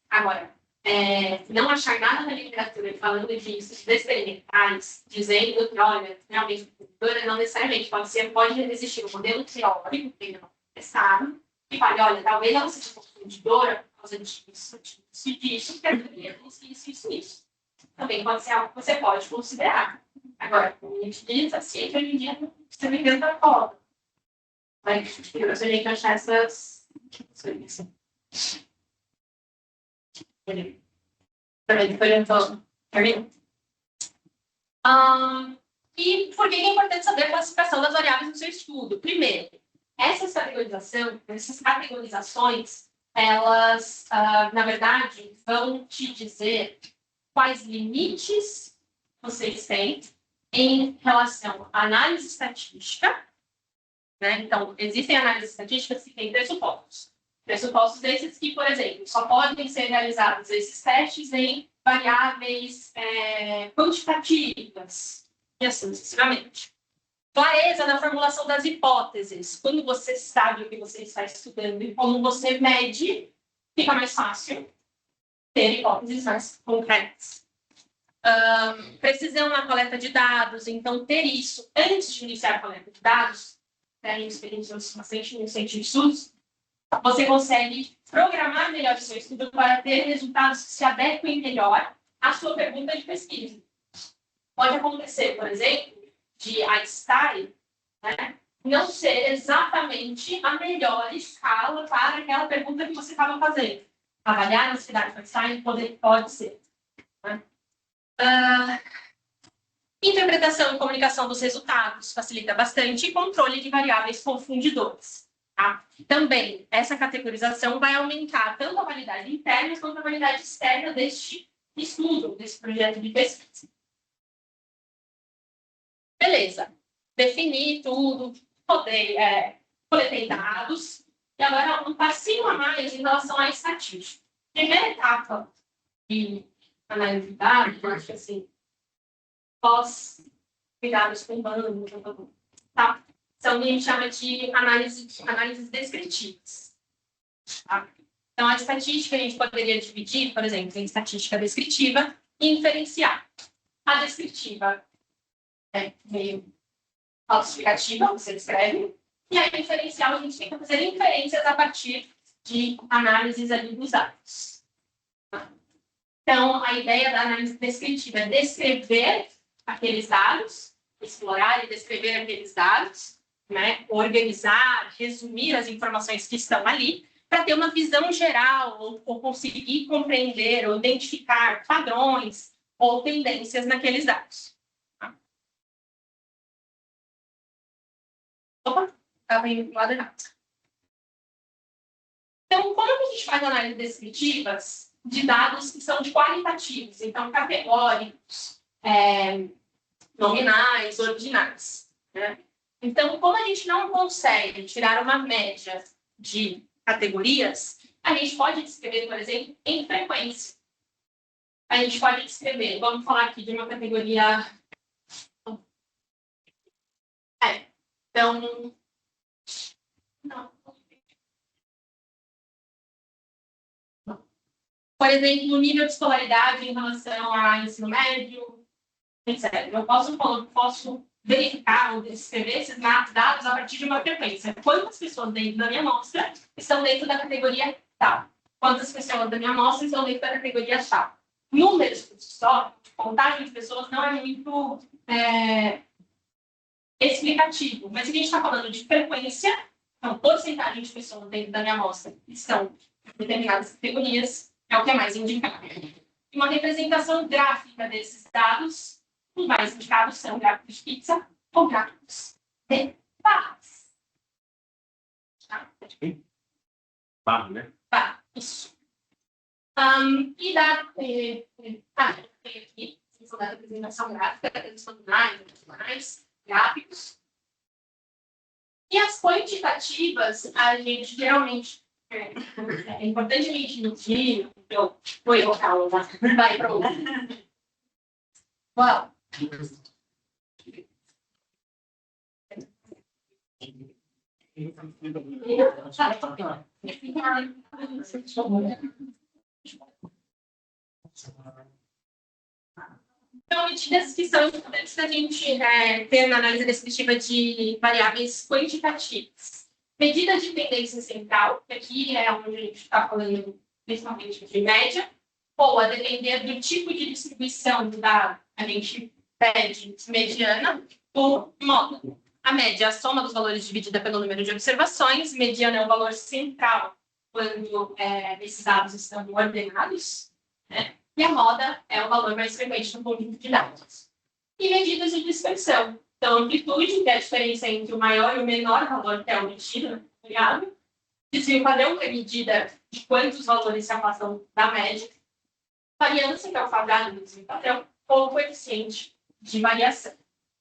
Agora, não achar nada na literatura falando disso, de experimentais, dizendo que, olha, realmente, confundidora não necessariamente pode existir um modelo teórico que não é testado, e fale, olha, talvez ela seja confundidora por causa disso, isso. Também pode ser algo que você pode considerar. Agora, como a gente diz, a ciência hoje em dia você não inventa a roda. Mas a gente achar essas coisas. Também depois eu falo. E por que é importante saber a classificação das variáveis no seu estudo? Primeiro, essas categorizações, elas, na verdade, vão te dizer quais limites vocês têm em relação à análise estatística, né? Então, existem análises estatísticas que têm pressupostos. Pressupostos esses que, por exemplo, só podem ser realizados esses testes em variáveis quantitativas, e assim sucessivamente. Clareza na formulação das hipóteses. Quando você sabe o que você está estudando e como você mede, fica mais fácil ter hipóteses mais concretas. Precisão na coleta de dados. Então, ter isso antes de iniciar a coleta de dados, em experiências bastante recentes de estudos, você consegue programar melhor o seu estudo para ter resultados que se adequem melhor à sua pergunta de pesquisa. Pode acontecer, por exemplo, de Einstein, né, não ser exatamente a melhor escala para aquela pergunta que você estava fazendo. Avaliar a necessidade de Einstein pode ser. Né? Interpretação e comunicação dos resultados facilita bastante, e controle de variáveis confundidoras. Tá? Também, essa categorização vai aumentar tanto a validade interna quanto a validade externa deste estudo, desse projeto de pesquisa. Beleza. Defini tudo, coletei dados, e agora um passinho a mais em relação à estatística. Primeira etapa de análise de dados, eu acho que assim, pós-cuidados com banco, tá? São o que a gente chama de análises descritivas. Tá? Então, a estatística a gente poderia dividir, por exemplo, em estatística descritiva e inferencial. A descritiva é meio autoexplicativa, você descreve, e a inferencial a gente tenta fazer inferências a partir de análises ali dos dados. Então, a ideia da análise descritiva é descrever aqueles dados, explorar e descrever aqueles dados, né? Organizar, resumir as informações que estão ali, para ter uma visão geral, ou conseguir compreender, ou identificar padrões ou tendências naqueles dados. Tá? Opa, estava indo para o lado errado. Então, como que a gente faz análises descritivas de dados que são de qualitativos? Então, categóricos, nominais, ordinais. Né? Então, como a gente não consegue tirar uma média de categorias, a gente pode descrever, por exemplo, em frequência. A gente pode descrever, vamos falar aqui de uma categoria... Então... Não. Por exemplo, o nível de escolaridade em relação ao ensino médio, etc. Eu posso verificar ou descrever esses dados a partir de uma frequência. Quantas pessoas dentro da minha amostra estão dentro da categoria tal? Quantas pessoas da minha amostra estão dentro da categoria tal? Números só, contagem de pessoas não é muito explicativo, mas se a gente está falando de frequência, então, porcentagem de pessoas dentro da minha amostra estão em determinadas categorias, é o que é mais indicado. E uma representação gráfica desses dados, os mais indicados são gráficos de pizza ou gráficos de barras. Tá? Barra, né? Tá, isso. E dado tem aqui, da representação gráfica, mais gráficos. E as quantitativas, a gente geralmente é importante a gente medir, eu vou colocar uma, vai para outra. Uau! Então, medidas que são importantes da gente ter na análise descritiva de variáveis quantitativas. Medida de tendência central, que aqui é onde a gente está falando principalmente de média, ou a depender do tipo de distribuição do dado, a gente pede mediana ou módulo. A média é a soma dos valores dividida pelo número de observações, mediana é o valor central quando esses dados estão ordenados, né? E a moda é o valor mais frequente no conjunto de dados. E medidas de dispersão. Então, amplitude, que é a diferença entre o maior e o menor valor que é obtido na variável. Desvio padrão, que é a medida de quantos valores se afastam da média. variância, que é o quadrado do desvio padrão, ou o coeficiente de variação.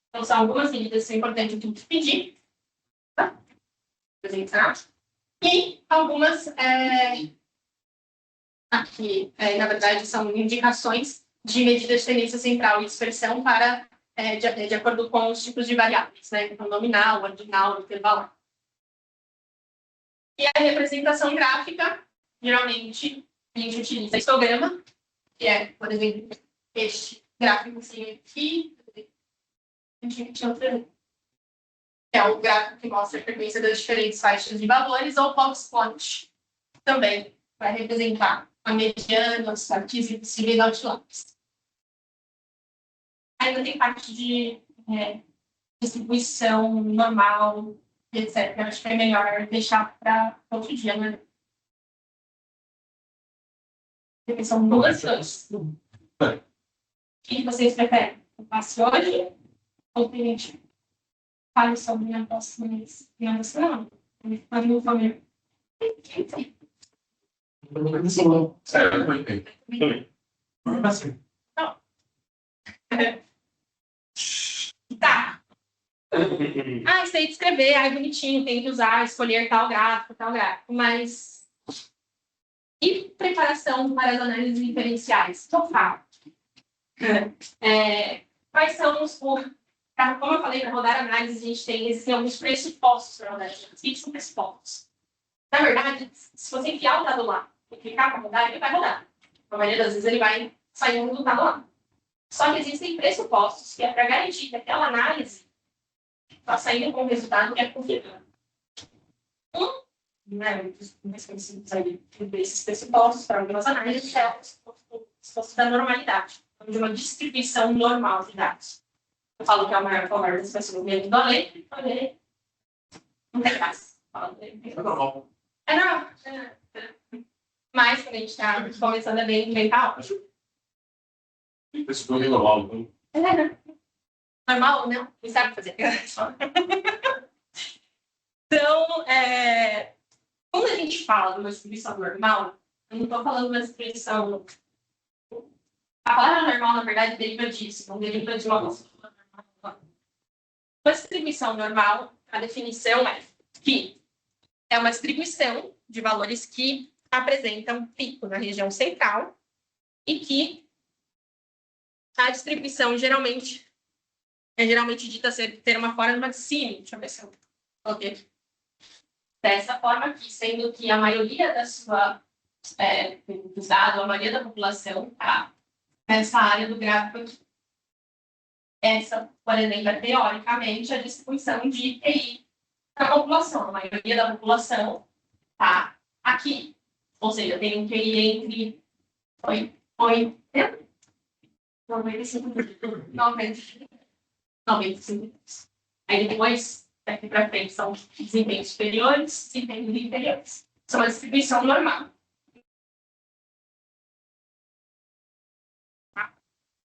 Então, são algumas medidas que são importantes de pedir. Tá? E algumas, aqui, na verdade, são indicações de medidas de tendência central e dispersão para, de acordo com os tipos de variáveis, né? Então, nominal, ordinal, intervalar. E a representação gráfica, geralmente, a gente utiliza histograma, que é, por exemplo, este gráfico aqui, que é o gráfico que mostra a frequência das diferentes faixas de valores, ou box plot, também vai representar a mediana, os arquivos possíveis outliers. Ainda tem parte de distribuição normal, etc. Eu acho que é melhor deixar para outro dia, né? Porque são duas coisas. O que vocês preferem? Eu passo hoje ou tem gente? Fale sobre a próxima vez. Não, quando for meu. Assim. Tá. Sei descrever, bonitinho, tem que usar, escolher tal gráfico, mas... E preparação para as análises diferenciais? Então, falo. Quais são os... Como eu falei, para rodar análise, a gente existem alguns pressupostos para rodar análise. E são pressupostos. Na verdade, se você enfiar o dado lá e clicar para rodar, ele vai rodar. Na maioria das vezes, ele vai sair um resultado lá. Só que existem pressupostos que é para garantir que aquela análise está saindo com um resultado que é confiável. Mais conhecidos aí desses pressupostos para algumas análises é o pressuposto da normalidade, de uma distribuição normal de dados. Eu falo que é o maior valor das pessoas mesmo do além, não tem graça. É normal. É normal. Mas quando a gente está começando a inventar, Isso foi normal, não? normal, não? Não sabe fazer. Então, quando a gente fala de uma distribuição normal, eu não estou falando de uma distribuição... A palavra normal, na verdade, deriva disso, não deriva de uma distribuição normal, a definição é que é uma distribuição de valores que apresentam pico na região central e que a distribuição geralmente dita ter uma forma de símil. Deixa eu ver se eu coloquei. Dessa forma aqui, sendo que a maioria da sua dos dados, a maioria da população está nessa área do gráfico aqui. Essa, por exemplo, é teoricamente a distribuição de QI da população. A maioria da população está aqui. Ou seja, tem um QI entre 95. Aí depois, daqui para frente, são desempenhos superiores, desempenhos inferiores. São uma distribuição normal.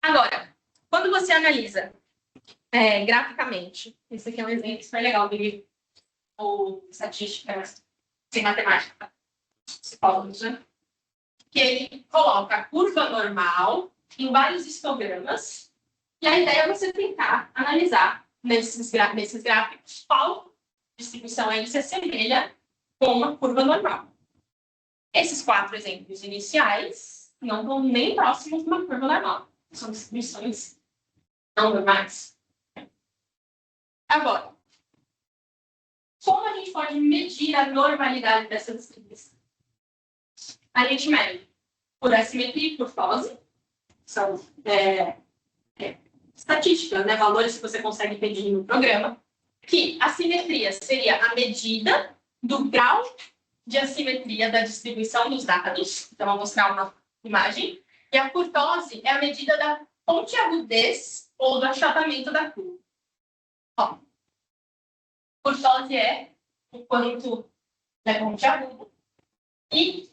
Agora, quando você analisa graficamente, esse aqui é um exemplo super legal de estatística sem matemática, psicólogos, que ele coloca a curva normal em vários histogramas, e a ideia é você tentar analisar nesses gráficos qual distribuição ele se assemelha com uma curva normal. Esses 4 exemplos iniciais não estão nem próximos de uma curva normal. São distribuições não normais. Agora, como a gente pode medir a normalidade dessa distribuição? A gente mede por assimetria e kurtose. São estatísticas, né? Valores que você consegue pedir no programa. Que a simetria seria a medida do grau de assimetria da distribuição dos dados. Então, eu vou mostrar uma imagem. E a kurtose é a medida da pontiagudez ou do achatamento da curva. Ó, kurtose é o quanto é pontiagudo. E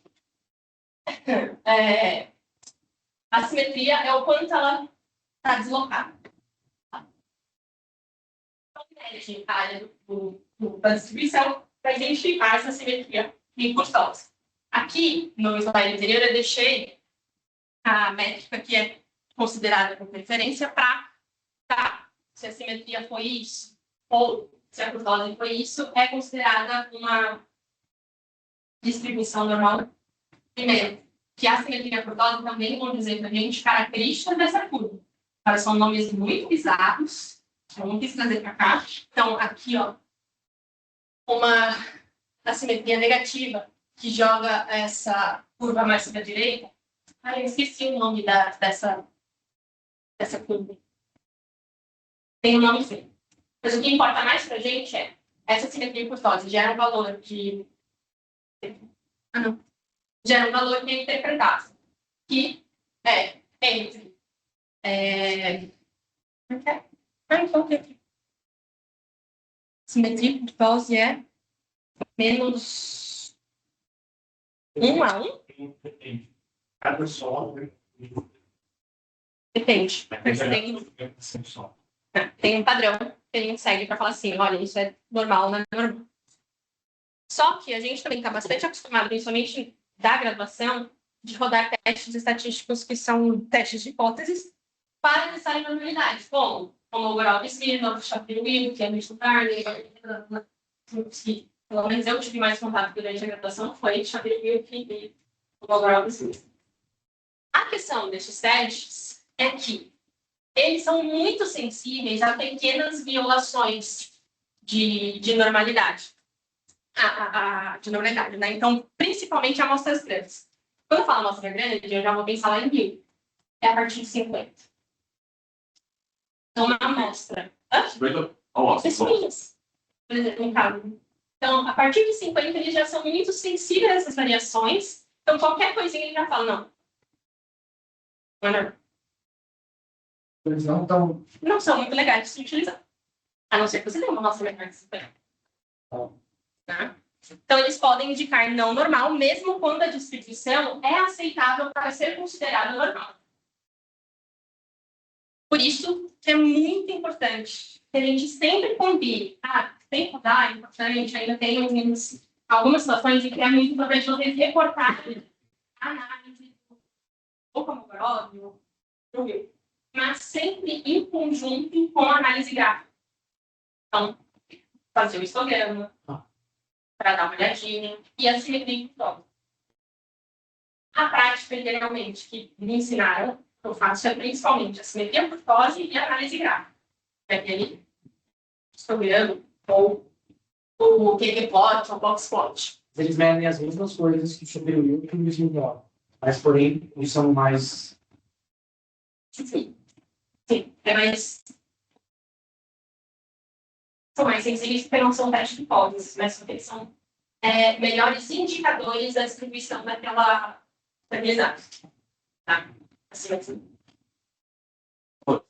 a simetria é o quanto ela está deslocada. Então, mede a área da distribuição para identificar essa simetria em kurtose. Aqui, no slide anterior, eu deixei a métrica que é considerada como referência para se a simetria foi isso, ou se a kurtose foi isso, é considerada uma distribuição normal. Primeiro, que a simetria e a kurtose também vão dizer para a gente características dessa curva. Agora, são nomes muito bizarros, eu não quis trazer para cá. Então, aqui, ó, uma assimetria negativa que joga essa curva mais para a direita. Eu esqueci o nome dessa curva. Tem um nome feio. Mas o que importa mais para a gente é essa simetria e kurtose gera um valor de... Gera um valor que é interpretado, que é entre... Simetria e kurtose é menos 1 a 1? Cada só. Depende. Tem um padrão que a gente segue para falar assim, olha, isso é normal, não é normal. Só que a gente também está bastante acostumado, principalmente da graduação, de rodar testes estatísticos que são testes de hipóteses para testar a normalidade, como o Gorov-Smirnov, Shapiro-Wilk, Hamilton Carney, que pelo menos eu tive mais contato durante a graduação, foi Shapiro-Wilk e o Gorov-Smirnov. A questão desses testes é que eles são muito sensíveis a pequenas violações de normalidade. De normalidade, né? Então, principalmente amostras grandes. Quando eu falo amostra grande, eu já vou pensar lá em 1000. É a partir de 50. Então, uma amostra. 50 amostras. Pessoas, por exemplo, em caso. Então, a partir de 50, eles já são muito sensíveis a essas variações. Então, qualquer coisinha ele já fala, não. Não é normal. Eles não são muito legais de se utilizar. A não ser que você tenha uma amostra menor que 50. Tá? Então, eles podem indicar não normal, mesmo quando a distribuição é aceitável para ser considerada normal. Por isso, é muito importante que a gente sempre combine. Tem que rodar, é importante, ainda tem algumas situações em que é muito importante vocês reportarem a análise, ou como Gorov, ou eu, mas sempre em conjunto com a análise gráfica. Então, fazer o histograma, para dar uma olhadinha, e a simetria e kurtose. A prática, geralmente, que me ensinaram, eu faço é principalmente a simetria, kurtose e a análise gráfica. Aquele histograma, ou o QQ-plot, ou box-plot. Eles medem as mesmas coisas que o Shapiro-Wilk e o Smirnov, mas, porém, eles são mais... Sim, é mais... São mais sensíveis porque não são testes de hipóteses, mas porque eles são melhores indicadores da distribuição daqueles dados. Tá? Assim. Oi.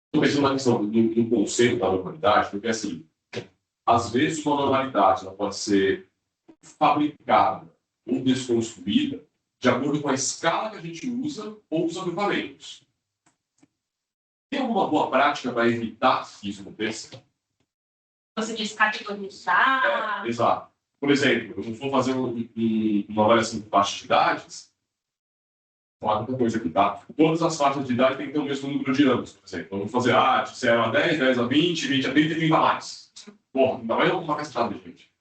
Estou pensando na questão do conceito da normalidade, porque, assim, às vezes uma normalidade ela pode ser fabricada ou desconstruída de acordo com a escala que a gente usa ou os agrupamentos. Tem alguma boa prática para evitar que isso aconteça? Você diz categorizar... Exato. Por exemplo, eu vou fazer uma avaliação de faixa de idades, uma outra coisa aqui, tá? Todas as faixas de idade têm que ter o mesmo número de anos, por exemplo. Eu vou fazer de 0 a 10, 10 a 20, 20 a 30 e 30 a mais. Porra, ainda vai uma cacetada de gente.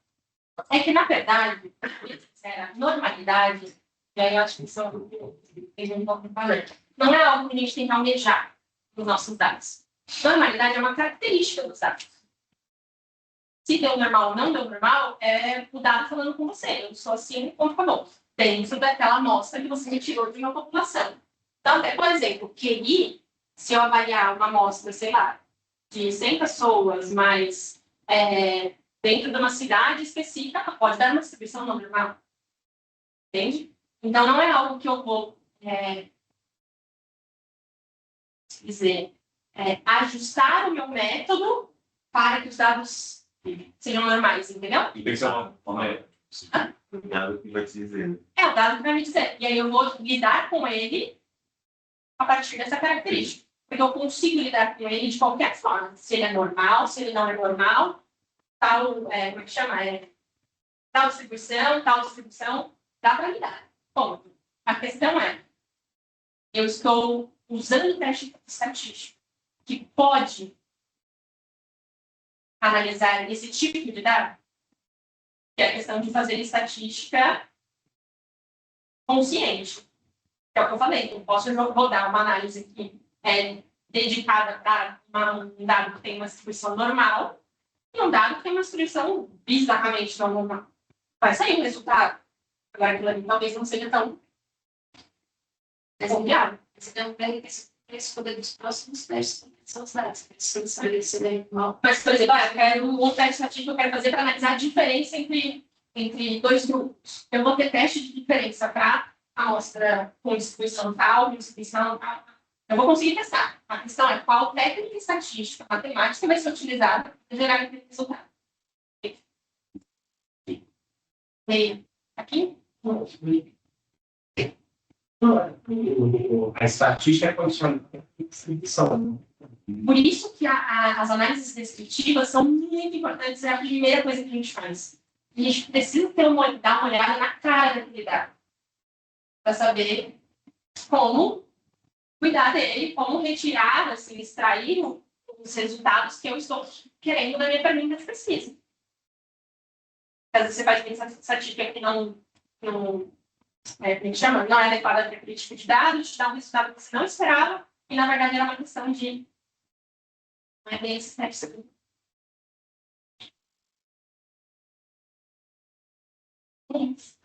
É que, na verdade, a normalidade, e aí eu acho que isso é um pouco falando, não é algo que a gente tem que almejar nos nossos dados. Normalidade é uma característica dos dados. Se deu normal ou não deu normal, é o dado falando com você. Eu sou assim, ponto, acabou. Dentro daquela amostra que você retirou de uma população. Então, até, por exemplo, QI, se eu avaliar uma amostra, sei lá, de 100 pessoas, mas dentro de uma cidade específica, pode dar uma distribuição não normal. Entende? Então, não é algo que eu vou ajustar o meu método para que os dados sejam normais, entendeu? E tem que ser uma média. O dado que vai te dizer. É o dado que vai me dizer. E aí eu vou lidar com ele a partir dessa característica. Porque eu consigo lidar com ele de qualquer forma. Se ele é normal, se ele não é normal, tal, como é que chama? Tal distribuição, dá para lidar. Ponto. A questão é, eu estou usando teste estatístico que pode analisar esse tipo de dado, que é a questão de fazer estatística consciente. Que é o que eu falei, eu posso rodar uma análise que é dedicada para um dado que tem uma distribuição normal e um dado que tem uma distribuição bizarramente não normal. Vai sair um resultado. Agora, aquilo ali talvez não seja tão confiável. Você também esse poder dos próximos testes são os dados. Mas, por exemplo, eu quero um teste estatístico que eu quero fazer para analisar a diferença entre dois grupos. Eu vou ter teste de diferença para a amostra com distribuição tal, distribuição tal. Eu vou conseguir testar. A questão é qual técnica estatística, matemática vai ser utilizada para gerar aquele resultado. Meio. Aqui? A estatística é condicionada à distribuição. Por isso que as análises descritivas são muito importantes, é a primeira coisa que a gente faz. A gente precisa dar uma olhada na cara daquele dado, para saber como cuidar dele, como retirar, assim, extrair os resultados que eu estou querendo da minha pergunta de pesquisa. Às vezes você faz uma estatística que não como é que a gente chama? Não é adequada para aquele tipo de dados, te dá um resultado que você não esperava, e na verdade era uma questão de. Não é bem esse teste. É isso.